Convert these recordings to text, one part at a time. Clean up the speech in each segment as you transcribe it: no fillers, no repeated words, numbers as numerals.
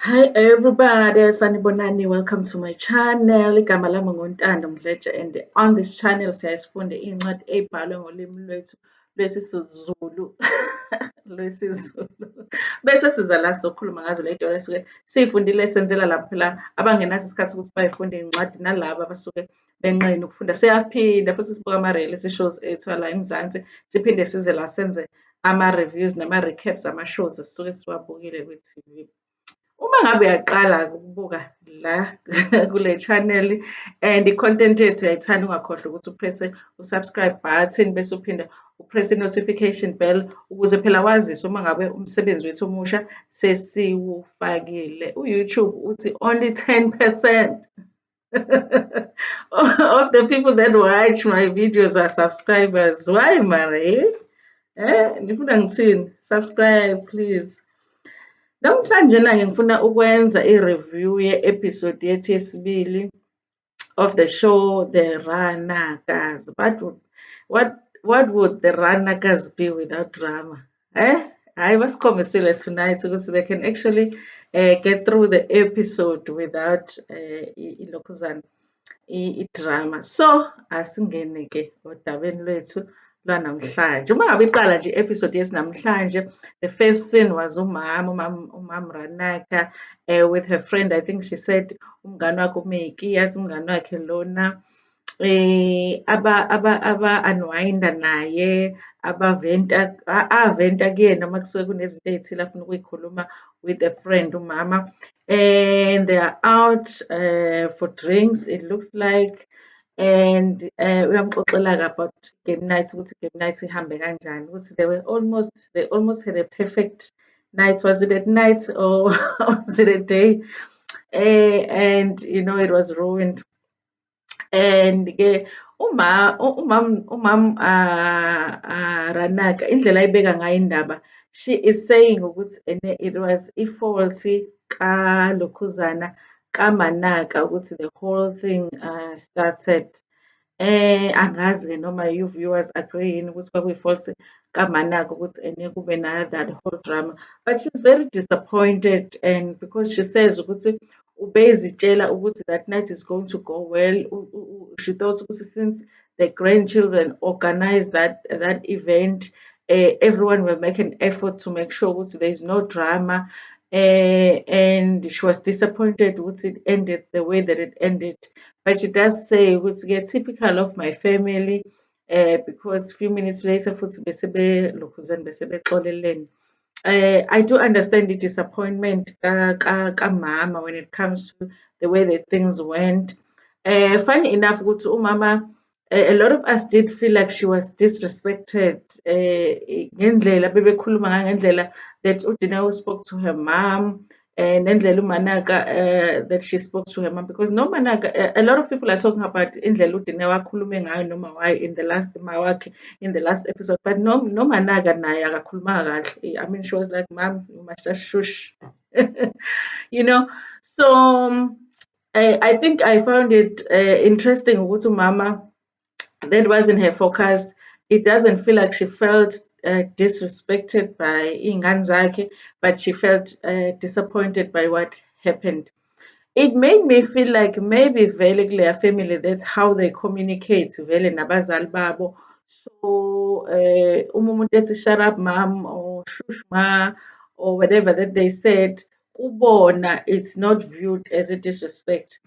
Hi everybody, sanibonani. Welcome to my channel. Igama lami nguNtando Mdletshe and on this channel siyasifunda iy'ncwadi ey'bhalwe ngolimi lwethu lwesiZulu lwesiZulu. Bese siza la sizokhuluma ngazo ley'tori esuke siy'fundile senzela lapho phela abangenaso isikhathi ukuthi bay'funde iy'ncwadi nalabo abasuke benqena ukufunda. Siyaphinda futhi sibuka ama-reality shows ethu ala eMzansi, siphinde size la senze ama-reviews nama-recaps ama-shows esisuke siwabukile kwi-TV. Uma ngabe uyaqala-ke ukubuka la kule channel and i-content yethu uyayithanda ungakhohlwa ukuthi upresse u-subscribe button bese uphinda upresse i-notification bell ukuze phela waziswe uma ngabe umsebenzi wethu omusha sesiwufakile. U-YouTube uthi only 10% of the people that watch my videos are subscribers. Why, Mari? Nifuna ngithini? Subscribe, please. Namhlanje-ke ngifuna ukwenza i-review ye-episode yethu yesibili of the show The Ranakas. What would the Ranakas be without drama? Hayi basikhombisile tonight ukuthi they can actually get through the episode without ilokhuzana i-drama. So asingene-ke odabeni lwethu lwanamhlanje. Uma ngabe iqala nje i-episode yesinamhlanje, the first scene was umam Ranaka with her friend. I think she said umngani wakhe uMeki, yathi umngani wakhe lona aba-unwind-a naye, aventa kuyena uma kusuke kunezinto ey'thile afuna ukuyikhuluma with a friend umama. And they are out for drinks, it looks like. And uyamxoxela-ke about game night ukuthi game night ihambe kanjani, ukuthi they almost had a perfect night. Was it at night or was it a day? And you know it was ruined. And-ke umam Ranaka indlela ayibeka ngayo indaba, she is saying ukuthi ene it was i-fault kalokhuzana kaManaka ukuthi the whole thing started. Angazi-ke noma you viewers agree yini ukuthi kwakuyi-fault kaManaka ukuthi ene kube nayo that whole drama. But she's very disappointed and because she says ukuthi ubezitshela ukuthi that night is going to go well. She thought ukuthi since the grandchildren organized that event, everyone will make an effort to make sure ukuthi there is no drama. And she was disappointed ukuthi it ended the way that it ended. But she does say ukuthi typical of my family, because few minutes later futhi bese belokhuzana bese bexolelene. I do understand the disappointment kamama when it comes to the way that things went. Funny enough ukuthi umama, a lot of us did feel like she was disrespected ngendlela bebekhuluma ngayo, ngendlela that uDineo spoke to her mom, nendlela uManaka that she spoke to her mom, because no Manaka, a lot of people are talking about indlela uDineo akhulume ngayo noma why in the last episode, but no Manaka naye akakhulumanga kahle. I mean, she was like, mom, you must just shush. You know, so I think I found it interesting ukuthi umama, that wasn't her focus. It doesn't feel like she felt disrespected by iy'ngane zakhe, but she felt disappointed by what happened. It made me feel like maybe vele kuleya family that's how they communicate vele nabazali babo. So uma umuntu ethi shut up mom or shush ma or whatever that they said, kubona it's not viewed as a disrespect.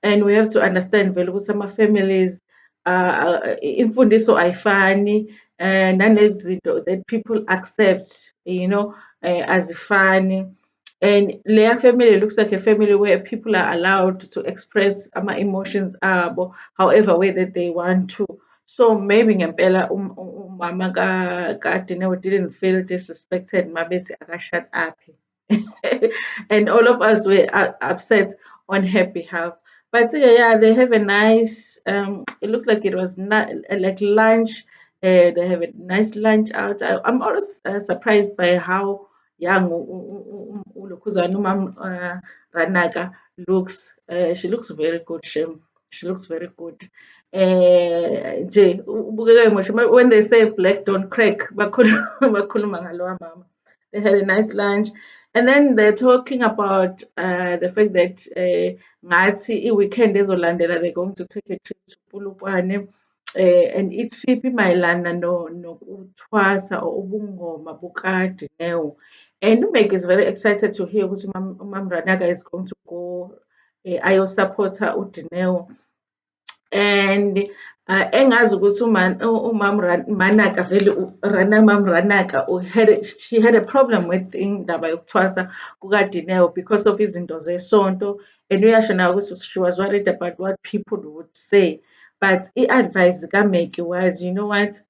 And we have to understand vele ukuthi ama-families imfundiso ayifani, nanezinto that people accept, you know, azifani. And Leah family looks like a family where people are allowed to express ama-emotions abo however way that they want to. So maybe ngempela umama kaDineo didn't feel disrespected mabethi shut up. And all of us were upset on her behalf. But yeah, they have a nice, it looks like it was not like lunch. They have a nice lunch out. I'm always surprised by how young ulokhuzana umam Ranaka looks. She looks very good, Shem. She looks very good. Nje ubukeka ngisho when they say black don't crack bakhuluma ngalowa mama. They had a nice lunch And then they're talking about the fact that ngathi i-weekend ezolandela they're going to take a trip to Polokwane, and i-trip imayelana nokuthwasa or ubungoma bukaDineo. And Meg is very excited to hear ukuthi Umam Ranaka is going to go ayosupporta uDineo. And engazi ukuthi Manaka vele Mam Ranaka she had a problem with indaba yokuthwasa kukaDineo because of izinto zesonto, and uyasho nayo ukuthi she was worried about what people would say. But i-advice kaMeggy was, you know what,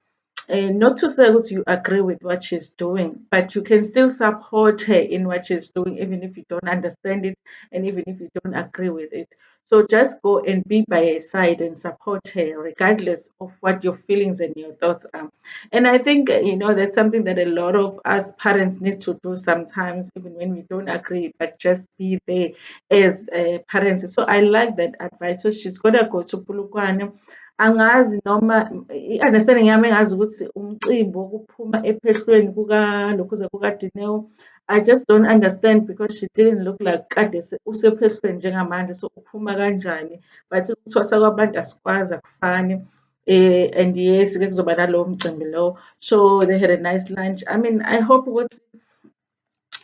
not to say that you agree with what she's doing, but you can still support her in what she's doing, even if you don't understand it and even if you don't agree with it. So just go and be by her side and support her, regardless of what your feelings and your thoughts are. And I think, that's something that a lot of us parents need to do sometimes, even when we don't agree, but just be there as parents. So I like that advice. So she's going to go to Pulukwane. Angazi noma i-understanding yami engazi ukuthi umcimbi wokuphuma ephehlweni kukalokhuza kukaDineo. I just don't understand because she didn't look like kade usephehlweni njengamanje, so uphuma kanjani. But ukuthwasa kwabantu asikwazi akufani. And yes, kuzoba nalowo mcimbi lowo. So they had a nice lunch. I mean, I hope ukuthi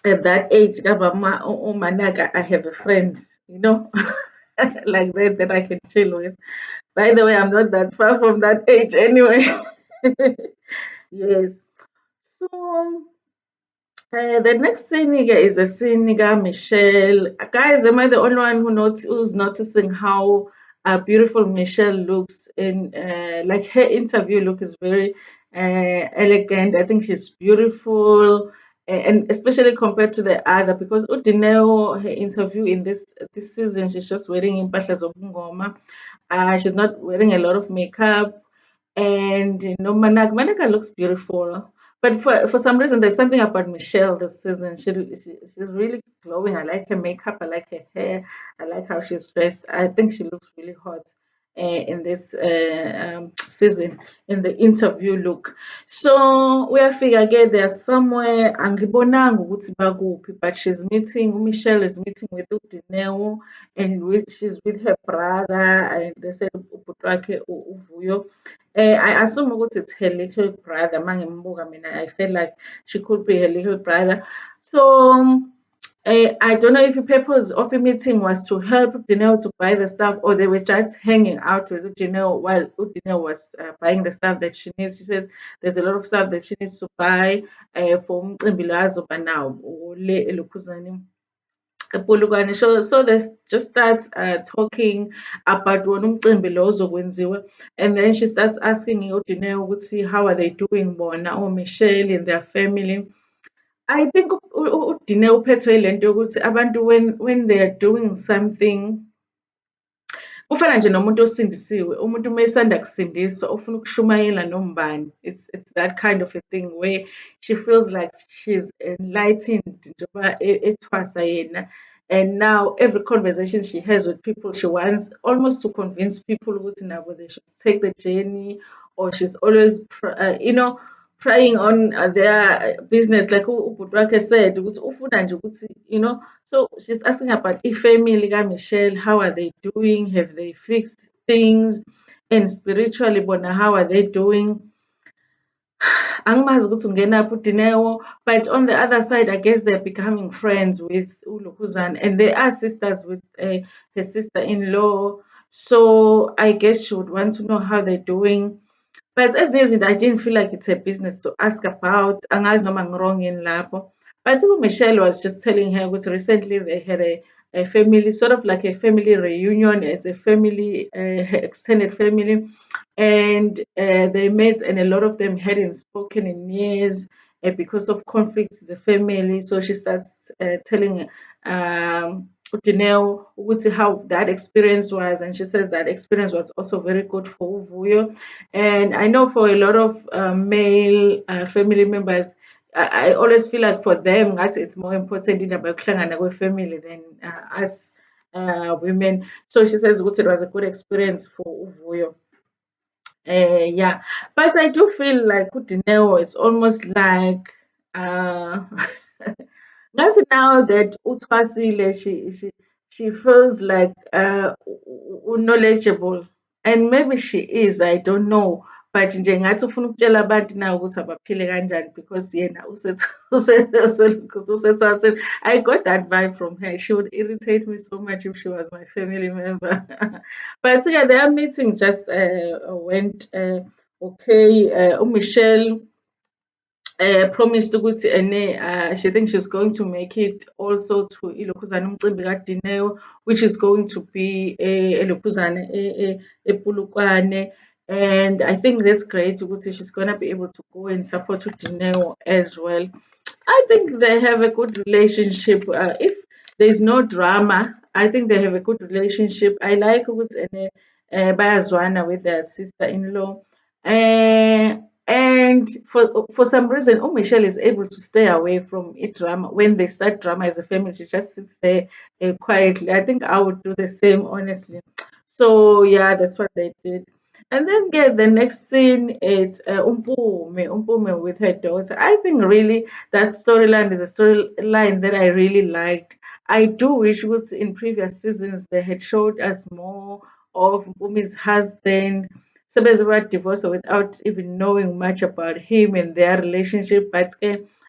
at that age, Manaka, I have a friend, like that I can chill with. By the way, I'm not that far from that age anyway. Yes. So the next scenic is a scenic Michelle. Guys, am I the only one who's noticing how beautiful Michelle looks? In like her interview look is very elegant. I think she's beautiful, and especially compared to the other, because Udineo, her interview in this season, she's just wearing impahla zobungoma. She's not wearing a lot of makeup, and Manaka looks beautiful. But for some reason, there's something about Michelle this season. She's really glowing. I like her makeup. I like her hair. I like how she's dressed. I think she looks really hot in this season in the interview look. So uyafika again, they're somewhere angibonanga ukuthi bakuphi, but Michelle is meeting with Udineo, and she's with her brother, and they said ubhuti wakhe uVuyo. I assume ukuthi it's her little brother. Mangimbuka mina, I felt like she could be her little brother. So I don't know if the purpose of the meeting was to help Udineo to buy the stuff, or they were just hanging out with Udineo while Udineo was buying the stuff that she needs. She says there's a lot of stuff that she needs to buy for umcimbi lo azoba nawo le elokhuzane. Polokwane. So they just start talking about wona umcimbi lo ozokwenziwa, and then she starts asking uDineo ukuthi how are they doing bona, Michelle and their family. I think uDineo uphethwe yile nto yokuthi abantu when they are doing something, kufana nje nomuntu osindisiwe, umuntu uma esanda kusindiswa ufuna ukushumayela noma ubani. It's that kind of a thing where she feels like she's enlightened njengoba ethwasa yena. And now every conversation she has with people, she wants almost to convince people ukuthi nabo they should take the journey, or she's always preying on their business, like ubhuti wakhe said ukuthi ufuna nje ukuthi, so she's asking about ifamily kaMichelle, how are they doing, have they fixed things, and spiritually bona how are they doing. Angimazi ukuthi ungenaphi uDineo, but on the other side, I guess they're becoming friends with uLukhuzana, and they are sisters with her sister-in-law. So I guess she would want to know how they're doing. But as is, I didn't feel like it's a business to ask about. Angazi noma ngirong in lapho. But Michelle was just telling her that recently they had a family, sort of like a family reunion as a family, extended family, and they met, and a lot of them hadn't spoken in years because of conflicts in the family. So she starts telling Udineo ukuthi how that experience was, and she says that experience was also very good for Uvuyo. And I know for a lot of male family members, I always feel like for them that it's more important in about family than us women. So she says it was a good experience for Uvuyo. Yeah, but I do feel like Udineo is almost like Until now that uthwasile, she feels like knowledgeable, and maybe she is, I don't know. But nje ngathi ufuna ukutshela abantu na ukuthi abaphile kanjani because yena usethwasini. I got that vibe from her. She would irritate me so much if she was my family member. But yeah, their meeting just went okay. Michelle promised ukuthi ene she thinks she's going to make it also to ilokhuzana umcimbi kaDineo, which is going to be elokhuzana ePulukwane. And I think that's great ukuthi she's gonna be able to go and support Dineo as well. I think they have a good relationship. If there's no drama, I think they have a good relationship. I like ukuthi ene bayazwana with their sister-in-law. And for some reason, Michelle is able to stay away from it drama. When they start drama as a family, she just sits there quietly. I think I would do the same, honestly. So yeah, that's what they did. And then get the next scene, it's Umpume with her daughter. I think really that storyline is a storyline that I really liked. I do wish in previous seasons they had showed us more of Umpume's husband. Somebody's about divorce without even knowing much about him and their relationship. But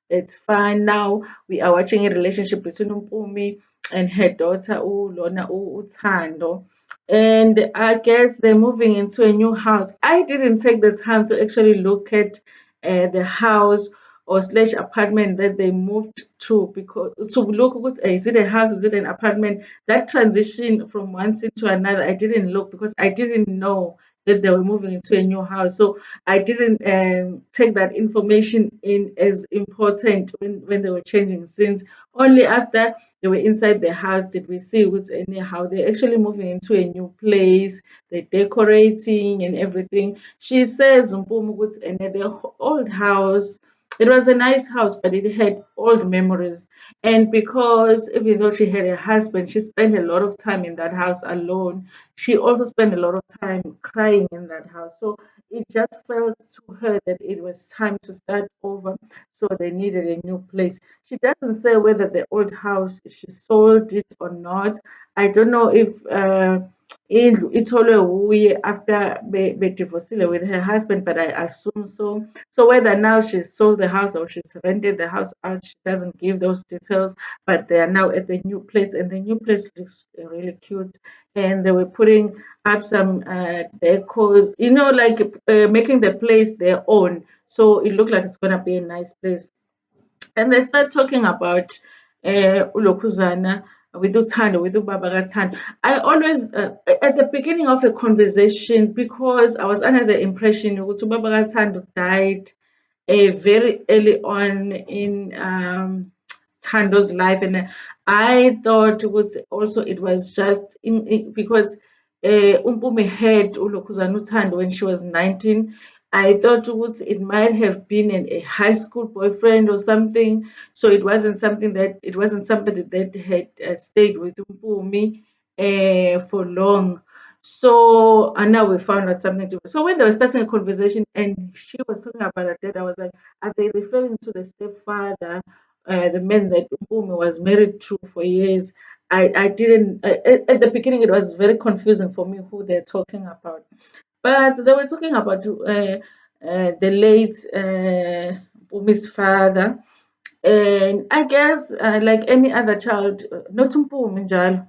it's fine now. We are watching a relationship between Umpumi and her daughter, Lona Utando. And I guess they're moving into a new house. I didn't take the time to actually look at the house or slash apartment that they moved to, because to look is it a house, is it an apartment? That transition from one scene to another, I didn't look because I didn't know that they were moving into a new house. So I didn't take that information in as important when they were changing scenes. Only after they were inside the house did we see what's anyhow they're actually moving into a new place, they're decorating and everything. She says Mpumu and the old house, it was a nice house, but it had old memories. And because even though she had a husband, she spent a lot of time in that house alone. She also spent a lot of time crying in that house. So it just felt to her that it was time to start over. So they needed a new place. She doesn't say whether the old house she sold it or not. I don't know if itholwe wuye after divorced with her husband, but I assume so. So whether now she's sold the house or she's rented the house out, she doesn't give those details. But they are now at the new place, and the new place looks really cute. And they were putting up some decors, like making the place their own. So it looked like it's gonna be a nice place. And they start talking about ulokhuzana with uthando, with ubaba kathando. I always at the beginning of a conversation, because I was under the impression ukuthi ubaba kathando died very early on in Tando's life, and I thought also it was just because Umpume had ulokhuzana uthando when she was 19. I thought it might have been a high school boyfriend or something. So it wasn't somebody that had stayed with Umpumi for long. So and now we found out something different. So when they were starting a conversation and she was talking about her dad, I was like, are they referring to the stepfather, the man that Umpumi was married to for years? I didn't at the beginning it was very confusing for me who they're talking about. But they were talking about the late Bumi's father. And I guess, like any other child, not Mpumi njalo,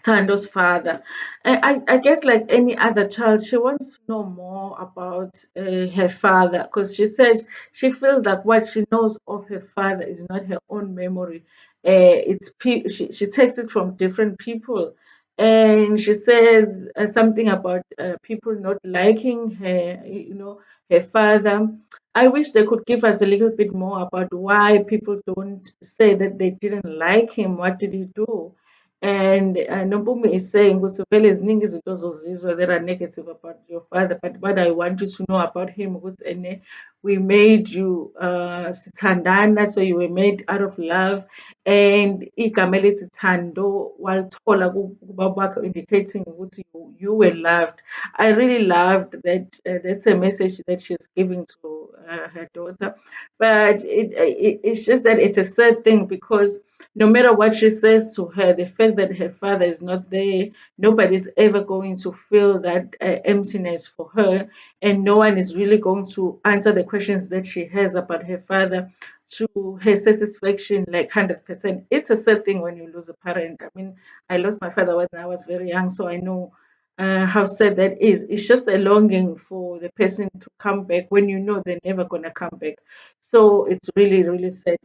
Tando's father. I guess, like any other child, she wants to know more about her father, because she says she feels like what she knows of her father is not her own memory. She takes it from different people, and she says something about people not liking her, her father. I wish they could give us a little bit more about why people don't say that they didn't like him. What did he do? And Nompumi is saying, "Kusukela eziningi izinto ozozizwa that are negative about your father, but what I want you to know about him, ukuthi ene we made you sithandana, so you were made out of love. And igama elithi thando walithola kubaba wakho, indicating ukuthi you were loved. I really loved that. That's a message that she's giving to her daughter. But it's just that it's a sad thing, because no matter what she says to her, the fact that her father is not there, nobody's ever going to feel that emptiness for her, and no one is really going to answer the questions that she has about her father to her satisfaction, like 100%. It's a sad thing when you lose a parent. I mean, I lost my father when I was very young, so I know how sad that is. It's just a longing for the person to come back when you know they're never gonna come back. So it's really, really sad.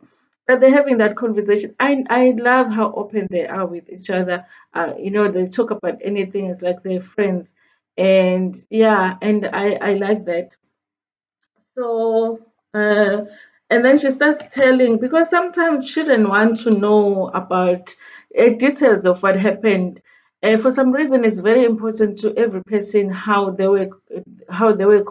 But they're having that conversation. I love how open they are with each other. They talk about anything. It's like they're friends, and yeah, and I like that. So, and then she starts telling, because sometimes she didn't want to know about details of what happened. For some reason, it's very important to every person how they were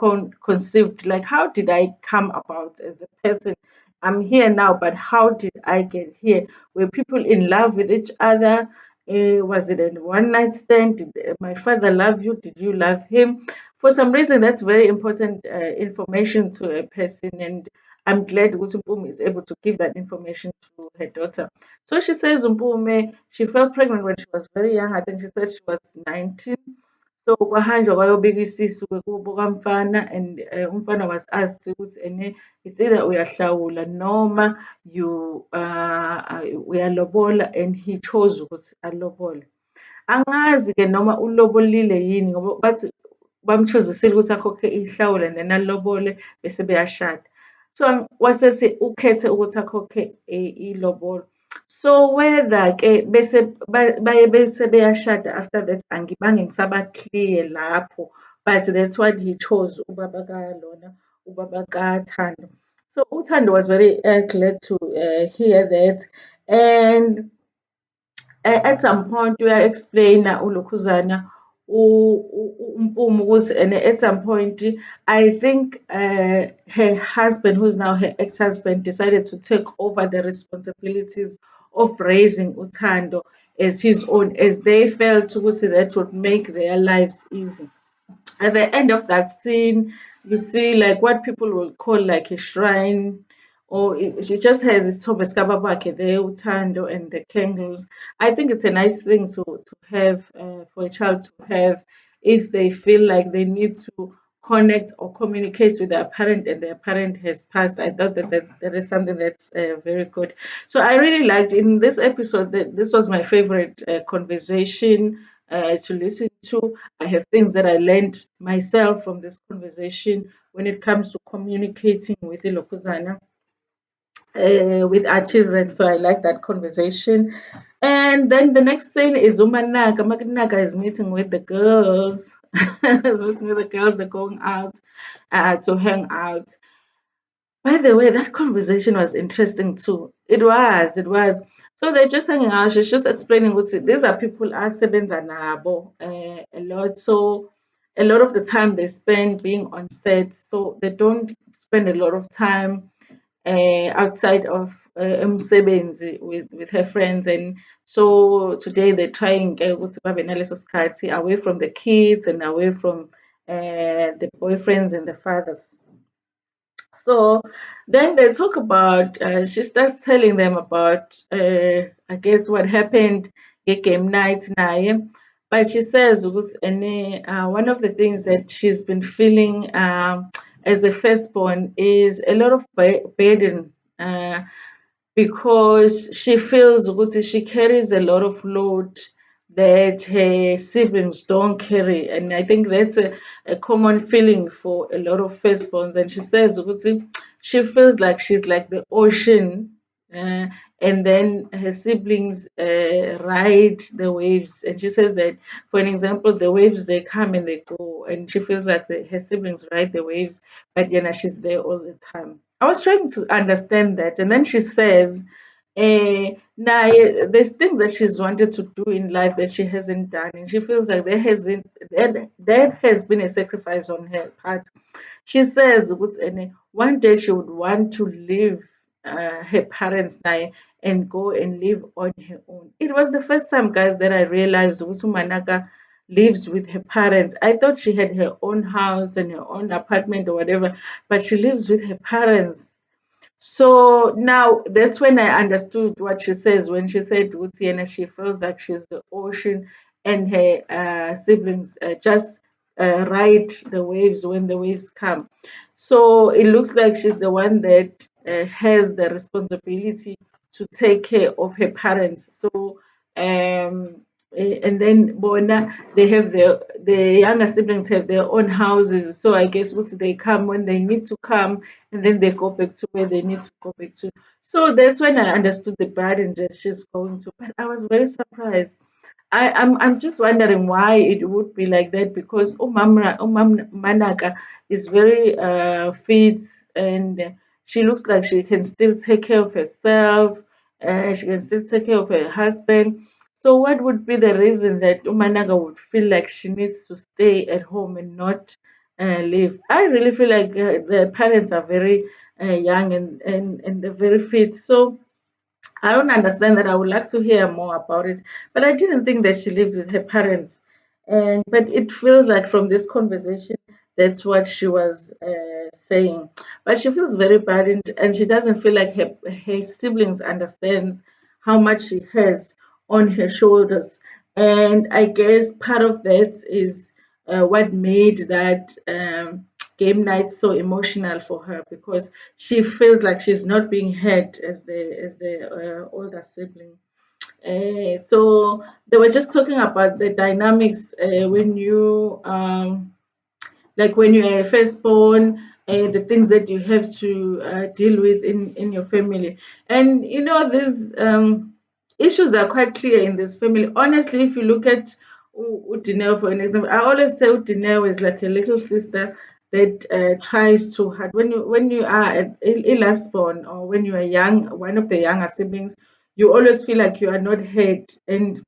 conceived. Like, how did I come about as a person? I'm here now, but how did I get here? Were people in love with each other? Was it a one night stand? Did my father love you? Did you love him? For some reason, that's very important information to a person, and I'm glad ukuthi Mpumi is able to give that information to her daughter. So she says Mpumi, she fell pregnant when she was very young. I think she said she was 19. So kwahanjwa kwayobika isisu-ke kubo kamfana, and umfana was asked ukuthi it's either uyahlawula noma uyalobola, and he chose ukuthi alobole. Angazi-ke noma ulobolile yini, ngoba bathi bamchuzisile ukuthi akhokhe ihlawulo and then alobole bese beyashada. So wasethi ukhethe ukuthi akhokhe ilobolo. So whether-ke baye bese beyashada after that, angibange ngisaba clear lapho, but that's what he chose, ubaba kalona, ubaba kaThando. So uThando was very glad to hear that. And at some point uya-explain-a uLokhuzana uMpumi ukuthi, and at some point I think her husband, who's now her ex-husband, decided to take over the responsibilities of raising uThando as his own, as they felt ukuthi that would make their lives easy. At the end of that scene, you see like what people will call like a shrine, or she just has isithombe sikababakhe there, uThando and the candles. I think it's a nice thing to have, for a child to have, if they feel like they need to connect or communicate with their parent and their parent has passed. I thought that is something that's very good. So I really liked in this episode that this was my favorite conversation to listen to. I have things that I learned myself from this conversation when it comes to communicating with Ilokuzana, with our children. So I like that conversation. And then the next thing is Umanaka. Makanaka is meeting with the girls. Is meeting with the girls. They're going out to hang out. By the way, that conversation was interesting too. It was. So they're just hanging out. She's just explaining what these are people asebenza nabo a lot. So a lot of the time they spend being on set. So they don't spend a lot of time outside of umsebenzi with her friends. And so today they're trying ukuthi babe naleso sikhathi away from the kids and away from the boyfriends and the fathers. So then they talk about, she starts telling them about, I guess, what happened game night naye. But she says, one of the things that she's been feeling as a firstborn is a lot of burden. Because she feels ukuthi she carries a lot of load that her siblings don't carry. And I think that's a common feeling for a lot of firstborns. And she says ukuthi she feels like she's like the ocean, uh, and then her siblings ride the waves. And she says that, for an example, the waves, they come and they go, and she feels like her siblings ride the waves, but she's there all the time. I was trying to understand that, and then she says Now, there's things that she's wanted to do in life that she hasn't done, and she feels like there has been a sacrifice on her part. She says, one day she would want to leave her parents now and go and live on her own. It was the first time, guys, that I realized ukuthi Manaka lives with her parents. I thought she had her own house and her own apartment or whatever, but she lives with her parents. So now that's when I understood what she says when she said Utiena, she feels like she's the ocean and her siblings just ride the waves when the waves come. So it looks like she's the one that has the responsibility to take care of her parents. So um, and then Bona, they have the younger siblings have their own houses. So I guess once they come when they need to come, and then they go back to where they need to go back to. So that's when I understood the burden that she's going to. But I was very surprised. I'm just wondering why it would be like that because Umam Manaka is very fit and she looks like she can still take care of herself. She can still take care of her husband. So what would be the reason that Umanaga would feel like she needs to stay at home and not leave? I really feel like the parents are very young and they're very fit. So I don't understand that. I would like to hear more about it. But I didn't think that she lived with her parents. And but it feels like from this conversation, that's what she was saying. But she feels very burdened, and she doesn't feel like her siblings understands how much she has on her shoulders. And I guess part of that is what made that game night so emotional for her because she feels like she's not being heard as the older sibling. So they were just talking about the dynamics when you like when you're firstborn, the things that you have to deal with in your family. And you know, these issues are quite clear in this family. Honestly, if you look at Udineo, for an example, I always say Udineo is like a little sister that tries too hard. When you are a last born or when you are young, one of the younger siblings, you always feel like you are not heard, and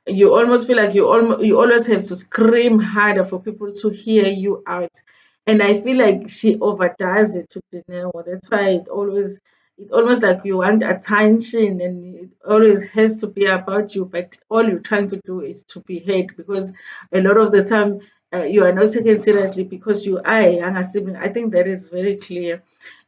you almost feel like you always have to scream harder for people to hear you out. And I feel like she overdoes it to Dineo. That's why it almost like you want attention and it always has to be about you, but all you're trying to do is to be heard because a lot of the time you are not taken seriously because you are a younger sibling. I think that is very clear.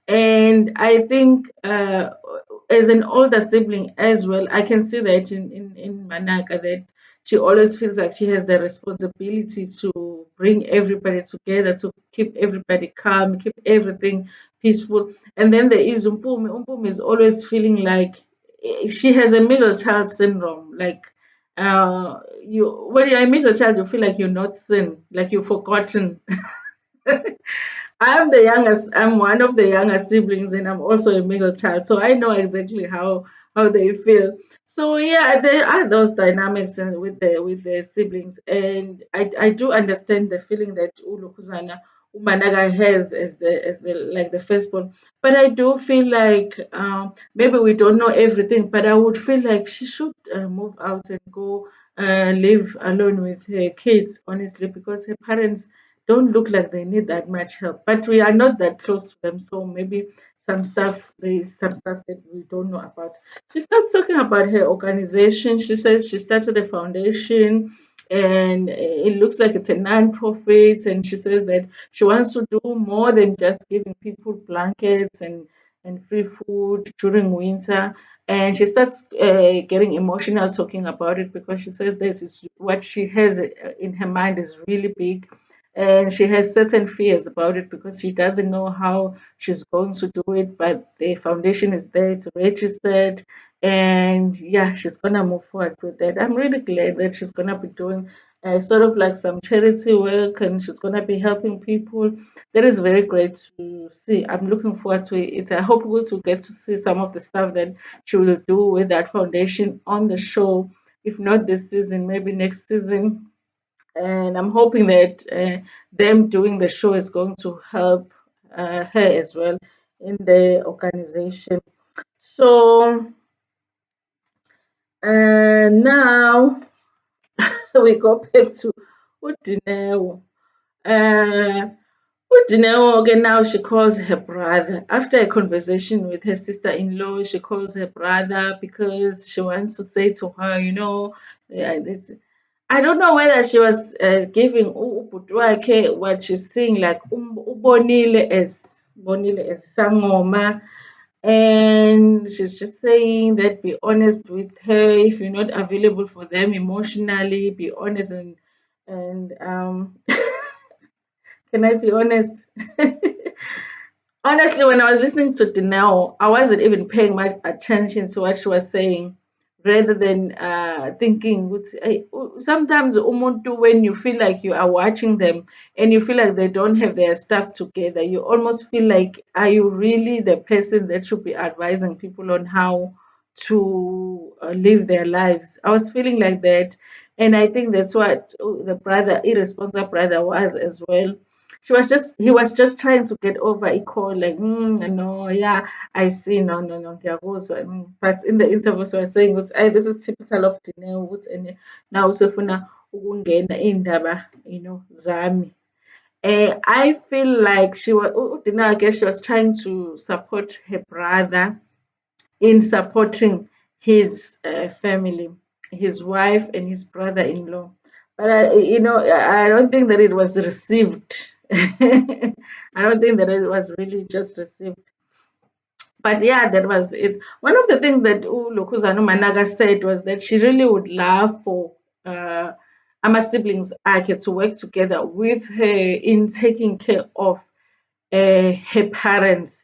And I think as an older sibling as well, I can see that in Manaka that she always feels like she has the responsibility to bring everybody together, to keep everybody calm, keep everything peaceful. And then there is Umpumi. Umpumi is always feeling like she has a middle child syndrome. Like you when you're a middle child, you feel like you're not seen, like you're forgotten. I'm the youngest. I'm one of the younger siblings, and I'm also a middle child. So I know exactly how they feel. So yeah, there are those dynamics with the siblings, and I do understand the feeling that Ulukuzana Umanaga has as the like the firstborn. But I do feel like maybe we don't know everything, but I would feel like she should move out and go live alone with her kids, honestly, because her parents don't look like they need that much help. But we are not that close to them, so maybe there is some stuff that we don't know about. She starts talking about her organization. She says she started a foundation and it looks like it's a non-profit, and she says that she wants to do more than just giving people blankets and free food during winter. And she starts getting emotional talking about it because she says this is what she has in her mind is really big, and she has certain fears about it because she doesn't know how she's going to do it. But the foundation is there, it's registered, and yeah, she's gonna move forward with that. I'm really glad that she's gonna be doing sort of like some charity work, and she's gonna be helping people. That is very great to see. I'm looking forward to it. I hope we'll to get to see some of the stuff that she will do with that foundation on the show. If not this season, maybe next season, and I'm hoping that them doing the show is going to help her as well in the organization. So now we go back to uDineo. Uh, uDineo, okay, now she calls her brother. After a conversation with her sister-in-law, she calls her brother because she wants to say to her, yeah, I don't know whether she was giving ubhuti wakhe what she's saying, like ubonile as sangoma, and she's just saying that be honest with her. If you're not available for them emotionally, be honest. And can I be honest? Honestly, when I was listening to Dineo, I wasn't even paying much attention to what she was saying, rather than thinking. Sometimes, umuntu, when you feel like you are watching them and you feel like they don't have their stuff together, you almost feel like, are you really the person that should be advising people on how to live their lives? I was feeling like that, and I think that's what the brother, irresponsible brother, was as well. He was just trying to get over a call, like, no, yeah, I see, no, no, no, ngiyakuzwa, but in the interview she was saying, hey, this is typical of Dineo, and now usefuna ukungena indaba, zami. I feel like Dineo, I guess she was trying to support her brother in supporting his family, his wife and his brother-in-law. But I don't think that it was received. I don't think that it was really just received. But yeah, that was it. One of the things that Lokuzano Managa said was that she really would love for Ama siblings Ake to work together with her in taking care of her parents.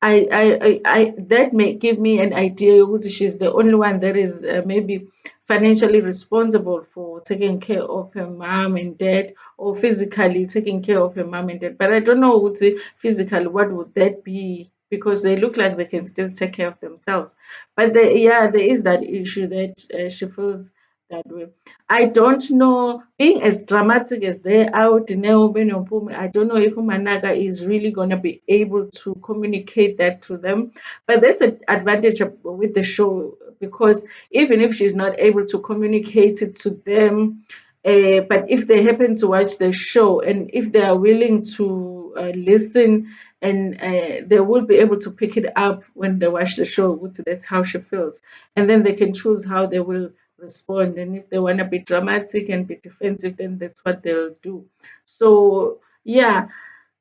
That may give me an idea which she's the only one that is maybe financially responsible for taking care of her mom and dad, or physically taking care of her mom and dad. But I don't know what physically what would that be, because they look like they can still take care of themselves. But there is that issue that she feels that way. I don't know, being as dramatic as they are, Dineo, Benopume, I don't know if Umanaga is really going to be able to communicate that to them. But that's an advantage with the show, because even if she's not able to communicate it to them, but if they happen to watch the show and if they are willing to listen, and they will be able to pick it up when they watch the show, that's how she feels. And then they can choose how they will respond. And if they want to be dramatic and be defensive, then that's what they'll do. So yeah,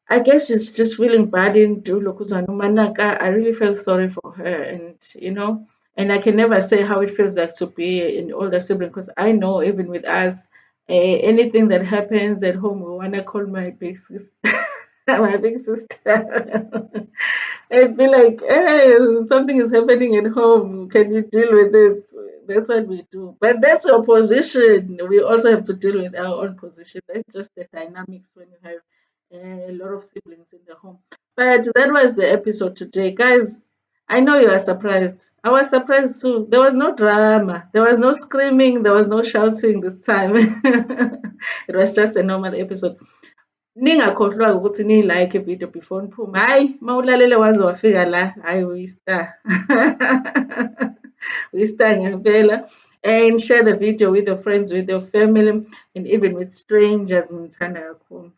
I guess she's just feeling bad into Lokuzana Manaka. I really felt sorry for her, and I can never say how it feels like to be an older sibling, because I know even with us, anything that happens at home, we wanna call my big sister. My big sister. I feel like, hey, something is happening at home. Can you deal with this? That's what we do. But that's your position. We also have to deal with our own position. That's just the dynamics when you have a lot of siblings in the home. But that was the episode today. Guys, I know you are surprised. I was surprised too. There was no drama. There was no screaming. There was no shouting this time. It was just a normal episode. Ningakhohlwa ukuthi niyi-like ividiyo before niphume. Hhayi, uma ulalele waze wafika la, hhayi uyi-star. Uyi-star ngempela. And share the video with your friends, with your family, and even with strangers. Ngithanda kakhulu.